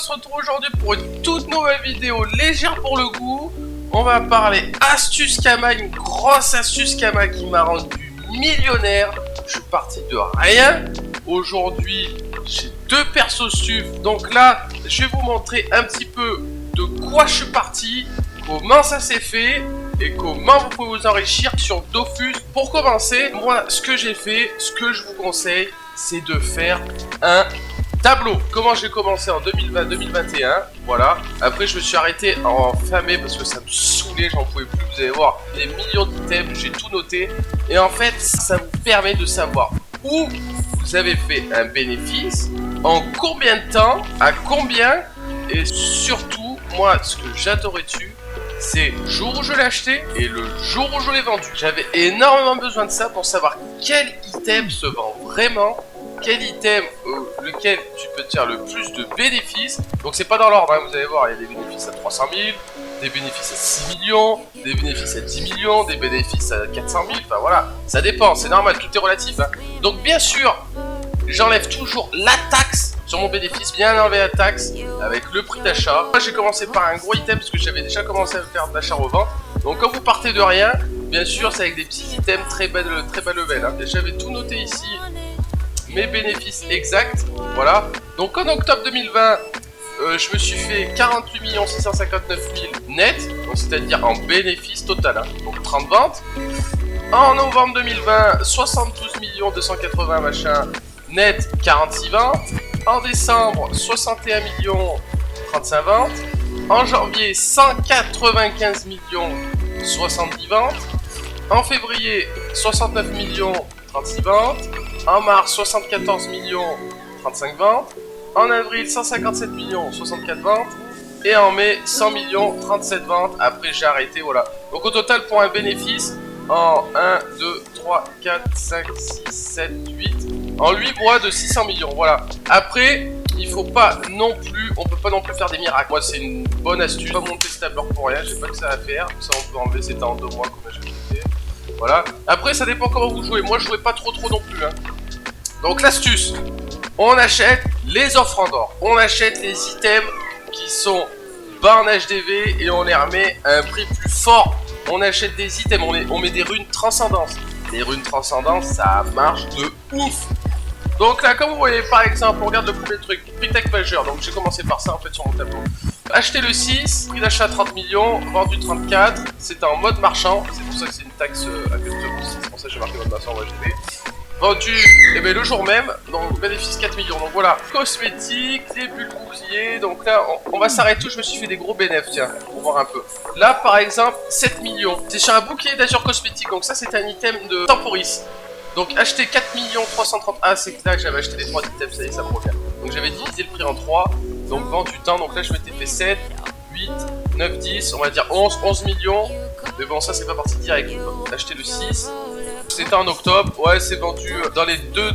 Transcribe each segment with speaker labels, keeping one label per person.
Speaker 1: se retrouve aujourd'hui pour une toute nouvelle vidéo légère pour le goût. On va parler astuce Kama, une grosse astuce Kama qui m'a rendu millionnaire. Je suis parti de rien. Aujourd'hui, j'ai 2 persos sup. Donc là, je vais vous montrer un petit peu de quoi je suis parti, comment ça s'est fait et comment vous pouvez vous enrichir sur Dofus. Pour commencer, moi, ce que j'ai fait, ce que je vous conseille, c'est de faire un tableau. Comment j'ai commencé en 2020-2021, voilà. Après, je me suis arrêté en fin mai parce que ça me saoulait, j'en pouvais plus. Vous allez voir, des millions d'items, j'ai tout noté. Et en fait, ça vous permet de savoir où vous avez fait un bénéfice, en combien de temps, à combien, et surtout, moi, ce que j'adorais dessus, c'est le jour où je l'ai acheté et le jour où je l'ai vendu. J'avais énormément besoin de ça pour savoir quel item se vend vraiment, quel item lequel tu peux te faire le plus de bénéfices. Donc c'est pas dans l'ordre, hein, vous allez voir, il y a des bénéfices à 300 000, des bénéfices à 6 millions, des bénéfices à 10 millions, des bénéfices à 400 000, enfin voilà, ça dépend, c'est normal, tout est relatif. Hein. Donc bien sûr, j'enlève toujours la taxe sur mon bénéfice, bien enlever la taxe avec le prix d'achat. Moi j'ai commencé par un gros item parce que j'avais déjà commencé à faire de l'achat-revente. Donc quand vous partez de rien, bien sûr c'est avec des petits items très bas level. Hein. J'avais tout noté ici, mes bénéfices exacts, voilà. Donc en octobre 2020, je me suis fait 48 659 000 net, c'est-à-dire en bénéfice total, hein. Donc 30 ventes. En novembre 2020, 72 280 machin net, 46 ventes. En décembre, 61 millions, 35 ventes. En janvier, 195 millions, 70 ventes. En février, 69 millions, 36 ventes. En mars, 74 millions, 35 ventes. En avril, 157 millions, 64 ventes. Et en mai, 100 millions, 37 ventes. Après, j'ai arrêté, voilà. Donc au total, pour un bénéfice, en 1, 2, 3, 4, 5, 6, 7, 8... En 8 mois de 600 millions, voilà. Après, il faut pas non plus, on peut pas non plus faire des miracles. Moi, c'est une bonne astuce. Je vais pas monter ce tableur pour rien, j'ai pas que ça à faire. Ça, on peut enlever, c'était en 2 mois, combien j'ai fait. Voilà. Après, ça dépend comment vous jouez. Moi, je jouais pas trop non plus. Hein. Donc, l'astuce, on achète les offres en or. On achète les items qui sont bas en HDV et on les remet à un prix plus fort. On achète des items, on met des runes transcendance. Les runes transcendance, ça marche de ouf. Donc là, comme vous voyez, par exemple, on regarde le premier truc, prix tech majeur. Donc j'ai commencé par ça en fait sur mon tableau. Acheter le 6, prix d'achat 30 millions, vendu 34. C'était en mode marchand, c'est pour ça que c'est une taxe à custom aussi. C'est pour ça que j'ai marqué mode marchand en HDV. Vendu eh bien, le jour même, donc bénéfice 4 millions. Donc voilà, cosmétiques, les bulles boucliers. Donc là, on va s'arrêter où je me suis fait des gros bénéfices, tiens, pour voir un peu. Là, par exemple, 7 millions. C'est sur un bouclier d'azur cosmétique, donc ça, c'est un item de Temporis. Donc acheter 4 330 000. Ah, c'est là que j'avais acheté les 3 items, ça y est, ça me revient. Donc j'avais divisé le prix en 3, donc vendu temps. Donc là, je m'étais fait 7, 8, 9, 10, on va dire 11 millions. Mais bon, ça, c'est pas parti direct. Acheter le 6. C'était en octobre, ouais, c'est vendu dans les deux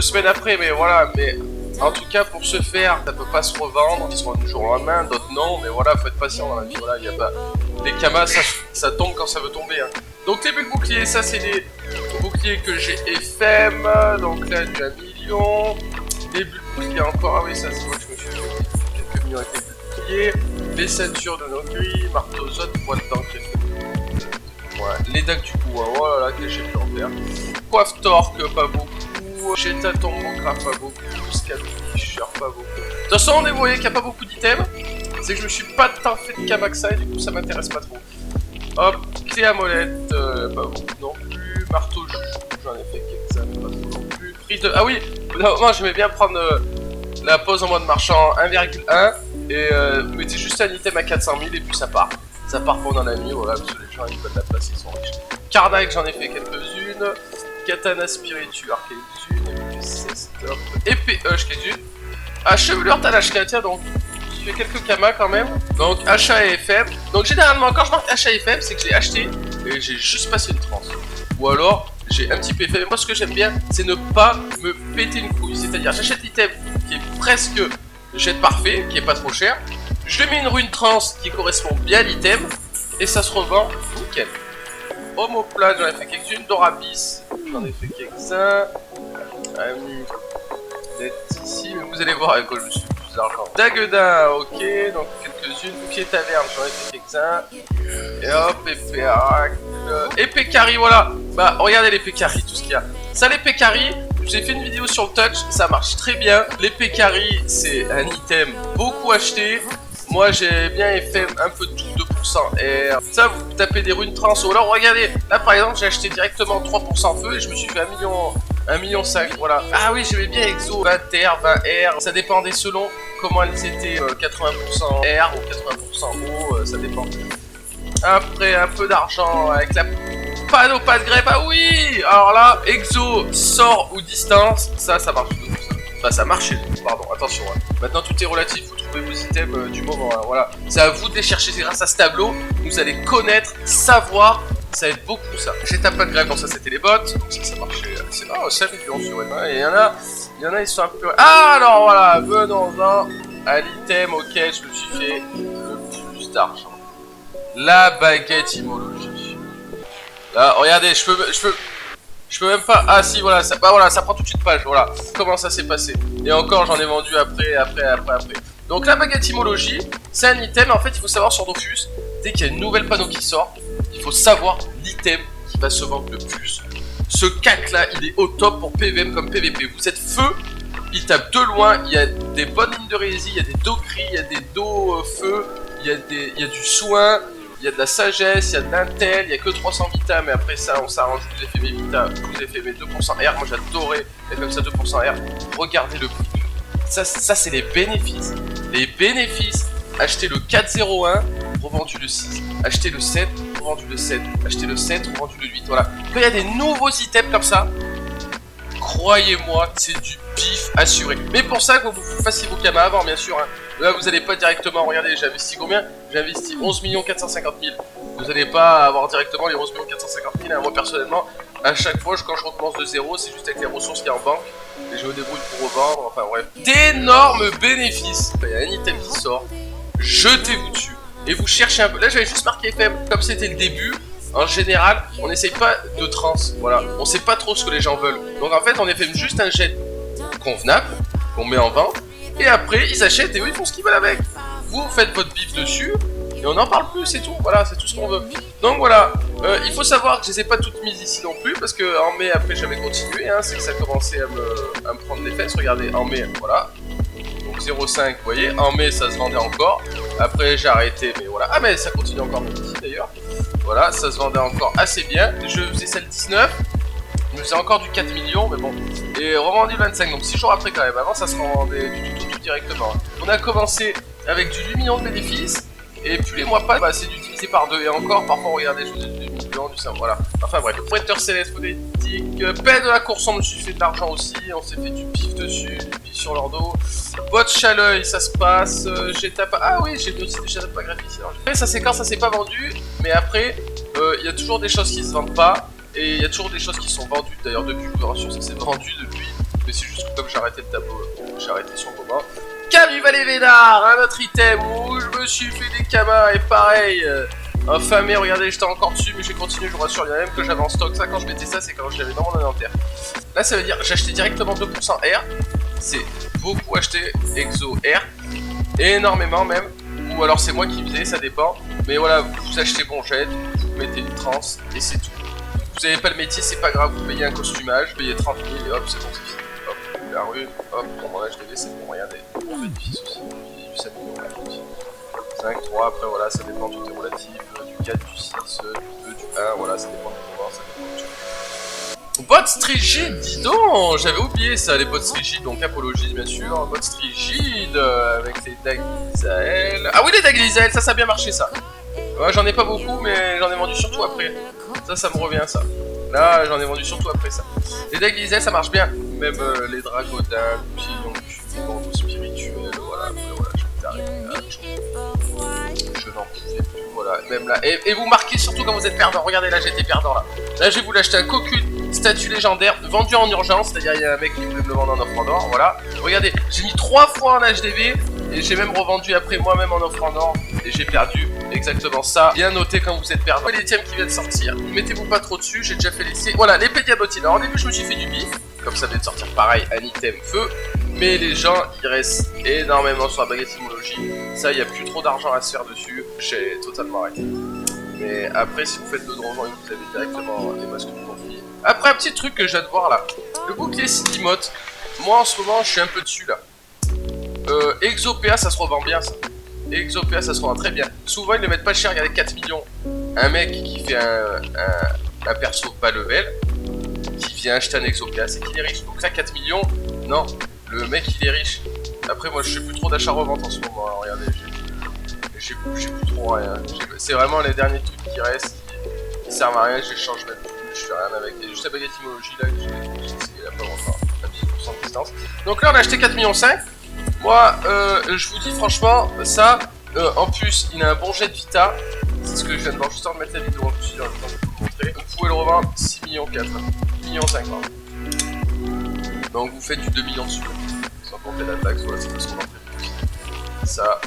Speaker 1: semaines après, mais voilà, mais en tout cas, pour ce faire, ça peut pas se revendre, ils se vendent du jour au lendemain, d'autres non, mais voilà, faut être patient dans la vie, voilà, il y a pas... Les Kamas, ça tombe quand ça veut tomber, hein. Donc les bulles boucliers, ça c'est les boucliers que j'ai FM, donc là, du 1 million, les bulles boucliers encore, ah oui, ça c'est moi que je me suis fait quelques millions avec les bulles boucliers, les ceintures de nos grilles, marteau zone, boîte d'encre, voilà, les dagues du coup, hein, voilà, que j'ai pu en faire. Coiffe torque, pas beaucoup. Jeta tombographe, pas beaucoup. Scalfish, pas beaucoup. De toute façon, vous voyez qu'il n'y a pas beaucoup d'items. C'est que je me suis pas tant fait de Kama que ça et du coup, ça m'intéresse pas trop. Hop, clé à molette, pas beaucoup non plus. Marteau juge, j'en ai fait quelques-uns, mais pas trop non plus. Prise de. Ah oui, moi j'aimais bien prendre la pause en mode marchand 1,1 et mettez juste un item à 400 000 et puis ça part. Ça part pour un ami, voilà, parce que les gens ils veulent la place, ils sont riches. Karnak, j'en ai fait quelques-unes. Katana Spiritu, quelques-unes. Et puis c'est stop. Épée quelques-unes. Ah, chevelure Talashka, tiens donc. J'ai fait quelques Kamas quand même. Donc achat et FM. Donc généralement, quand je marque achat et FM, c'est que j'ai acheté et j'ai juste passé une transe. Ou alors, j'ai un petit peu FM. Moi, ce que j'aime bien, c'est ne pas me péter une couille. C'est-à-dire, j'achète l'item qui est presque jet parfait, qui est pas trop cher. Je mets une rune trans qui correspond bien à l'item et ça se revend nickel. Homoplate, j'en ai fait quelques-unes. Dorabis, j'en ai fait quelques-uns. Peut-être ici, mais vous allez voir avec quoi je me suis plus d'argent. Daguedin, ok, donc quelques-unes. Bouquet taverne, j'en ai fait quelques-uns. Et hop, épée aracle. Épée carry, voilà. Bah, regardez l'épée carry, tout ce qu'il y a. Ça, l'épée carry, j'ai fait une vidéo sur le touch, ça marche très bien. L'épée carry, c'est un item beaucoup acheté. Moi, j'ai bien fait un peu de tout, 2% air. Ça, vous tapez des runes trans. Ou alors, regardez, là, par exemple, j'ai acheté directement 3% feu et je me suis fait 1,5 million, voilà. Ah oui, j'aimais bien Exo, 20 air, 20 air. Ça dépendait selon comment elles étaient, 80% air ou 80% eau, ça dépend. Après, un peu d'argent avec la panneau, pas de grève. Ah oui! Alors là, Exo, sort ou distance, ça marche tout. Enfin, ça marchait, pardon, attention. Hein. Maintenant, tout est relatif, vous trouvez vos items du moment. Hein, voilà. C'est à vous de les chercher, c'est grâce à ce tableau. Vous allez connaître, savoir. Ça aide beaucoup, ça. J'ai tapé pas de grève, donc ça, c'était les bots. Donc ça marchait. C'est 5 millions sur Web. Et il y en a, ils sont un peu. Ah, alors voilà, venons-en à l'item auquel je me suis fait le plus d'argent. La baguette immologie. Là, regardez, je peux même pas. Ah si, voilà, ça, bah voilà, ça prend toute une page. Voilà, comment ça s'est passé. Et encore, j'en ai vendu après. Donc la baguette immologie, c'est un item. En fait, il faut savoir sur Dofus, dès qu'il y a une nouvelle panneau qui sort, il faut savoir l'item qui va se vendre le plus. Ce cac là, il est au top pour PVM comme PVP. Vous êtes feu, il tape de loin. Il y a des bonnes lignes de rési, il y a des dos gris, il y a des dos feu, il y a du soin. Il y a de la sagesse, il y a de l'intel, il n'y a que 300 vita, mais après ça, on s'arrange, je vous ai fait mes vita, je vous ai fait mes 2% R, moi j'adorais les comme ça 2% R. Regardez le prix. Ça c'est les bénéfices. Les bénéfices, achetez le 401, revendu le 6. Achetez le 7, revendu le 7. Achetez le 7, revendu le 8, voilà. Quand il y a des nouveaux items comme ça, croyez-moi, c'est du pif assuré. Mais pour ça, quand vous fassiez vos camas avant, bien sûr, hein. Là, vous n'allez pas directement, regardez, j'ai investi combien? J'ai investi 11 450 000. Vous n'allez pas avoir directement les 11 450 000. Hein. Moi, personnellement, à chaque fois, quand je recommence de zéro, c'est juste avec les ressources qu'il y a en banque. Et je me débrouille pour revendre, enfin bref. D'énormes bénéfices. Il y a un item qui sort. Jetez-vous dessus. Et vous cherchez un peu. Là, j'avais juste marqué FM. Comme c'était le début, en général, on n'essaye pas de trans. Voilà. On sait pas trop ce que les gens veulent. Donc en fait, on fait juste un jet convenable qu'on met en vente. Et après, ils achètent et eux, ils font ce qu'ils veulent avec. Vous faites votre bif dessus et on n'en parle plus, c'est tout. Voilà, c'est tout ce qu'on veut. Donc voilà, il faut savoir que je les ai pas toutes mises ici non plus parce que en mai, après, j'avais continué. Hein, c'est que ça commençait à me prendre les fesses. Regardez, en mai, voilà. Donc 0,5, vous voyez. En mai, ça se vendait encore. Après, j'ai arrêté, mais voilà. Ah, mais ça continue encore petit d'ailleurs. Voilà, ça se vendait encore assez bien. Je faisais celle 19. Je me faisais encore du 4 millions, mais bon. Et revendu 25, donc 6 jours après quand même. Avant, ça se rendait du tout directement. On a commencé avec du 8 millions de bénéfices. Et plus les mois passent, bah, c'est du divisé par 2. Et encore, parfois, regardez, je vous ai du 2 millions, du 5, voilà. Enfin bref, prêteur céleste, politique. Paix de la course, on me suis fait de l'argent aussi. On s'est fait du pif dessus, du pif sur leur dos. Bot chaleuil, ça se passe. J'ai tapé. Ah oui, j'ai mis aussi des chaleuils pas graphiques. Après, ça c'est quand ça s'est pas vendu. Mais après, il y a toujours des choses qui se vendent pas. Et il y a toujours des choses qui sont vendues, d'ailleurs depuis, je vous rassure, ça s'est vendu depuis. Mais c'est juste que comme j'ai arrêté le tableau, j'ai arrêté sur le moment. Camival et Vénard, un autre item où je me suis fait des camas et pareil. Infamé, regardez, j'étais encore dessus, mais j'ai continué, je vous rassure, il y a même que j'avais en stock. Ça, quand je mettais ça, c'est quand j'avais dans mon inventaire. Là, ça veut dire j'achetais directement 2% R. C'est beaucoup acheté Exo R. Énormément même. Ou alors c'est moi qui faisais, ça dépend. Mais voilà, vous achetez bon jet, vous mettez une trans et c'est tout. Vous n'avez pas le métier, c'est pas grave, vous payez un costumage, vous payez 30 000 et hop, c'est bon, c'est fini. Hop, la rue, hop, pour mon HDV, c'est bon, regardez. Bon bénéfice aussi, du 7 millions, aussi. 5, 3, après voilà, ça dépend, tout est relatif. Du 4, du 6, du 2, du 1, voilà, ça dépend du moment, ça dépend du tout. Bots rigides, dis donc, j'avais oublié ça, les bots rigides, donc apologie bien sûr. Bots rigides, avec les Daglisael. Ah oui, les Daglisael, ça a bien marché ça. Ouais, j'en ai pas beaucoup, mais j'en ai vendu surtout après. Ça me revient, ça. Là, j'en ai vendu surtout après ça. Les Daglisael, ça marche bien. Même les Dragodins, puis donc, spirituel, voilà. Après, voilà, je vais arrêter là. Je n'en pouvais plus, voilà. Même là. Et vous marquez surtout quand vous êtes perdant. Regardez, là, j'étais perdant, là. Là, je vais vous l'acheter un cocu statue légendaire vendu en urgence. C'est-à-dire, il y a un mec qui voulait me le vendre en offre en or, voilà. Regardez, j'ai mis 3 fois en HDV. Et j'ai même revendu après moi-même en offre en or. Et j'ai perdu exactement ça. Bien noté quand vous êtes perdant. Les items qui viennent de sortir. Mettez-vous pas trop dessus. J'ai déjà fait l'essai. Voilà, l'épée diabotine. Alors au début, je me suis fait du bif. Comme ça vient de sortir pareil, un item feu. Mais les gens, ils restent énormément sur la baguettimologie. Ça, il n'y a plus trop d'argent à se faire dessus. J'ai totalement arrêté. Mais après, si vous faites de Donjon, vous avez directement les masques de conflit. Après, un petit truc que je viens de voir là. Le bouclier Sidimote. Moi, en ce moment, je suis un peu dessus là. Exopéa, ça se revend bien ça. Exopéa, ça se revend très bien. Souvent, ils ne mettent pas cher, regardez 4 millions. Un mec qui fait un perso bas level, qui vient acheter un Exopéa, c'est qu'il est riche. Donc là, 4 millions, non, le mec il est riche. Après, moi je fais plus trop d'achat-revente en ce moment, alors, regardez, j'ai plus trop rien. C'est vraiment les derniers trucs qui restent, qui servent à rien, j'échange même plus, je fais rien avec. Juste la baguettimologie là, que j'ai essayé là pas longtemps, la petite % de distance. Donc là, on a acheté 4,5 millions. Moi, je vous dis franchement, ça, en plus, il a un bon jet de Vita. C'est ce que je viens de voir juste avant de mettre la vidéo en plus, j'ai envie de vous montrer. Vous pouvez le revendre 6 millions 4, 6 millions 5. Donc vous faites du 2 millions dessus. Sans compter la taxe, voilà, c'est parce qu'on en fait. Ça,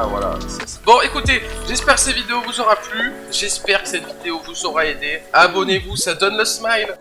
Speaker 1: voilà. Ça. Bon, écoutez, j'espère que cette vidéo vous aura plu. J'espère que cette vidéo vous aura aidé. Abonnez-vous, ça donne le smile.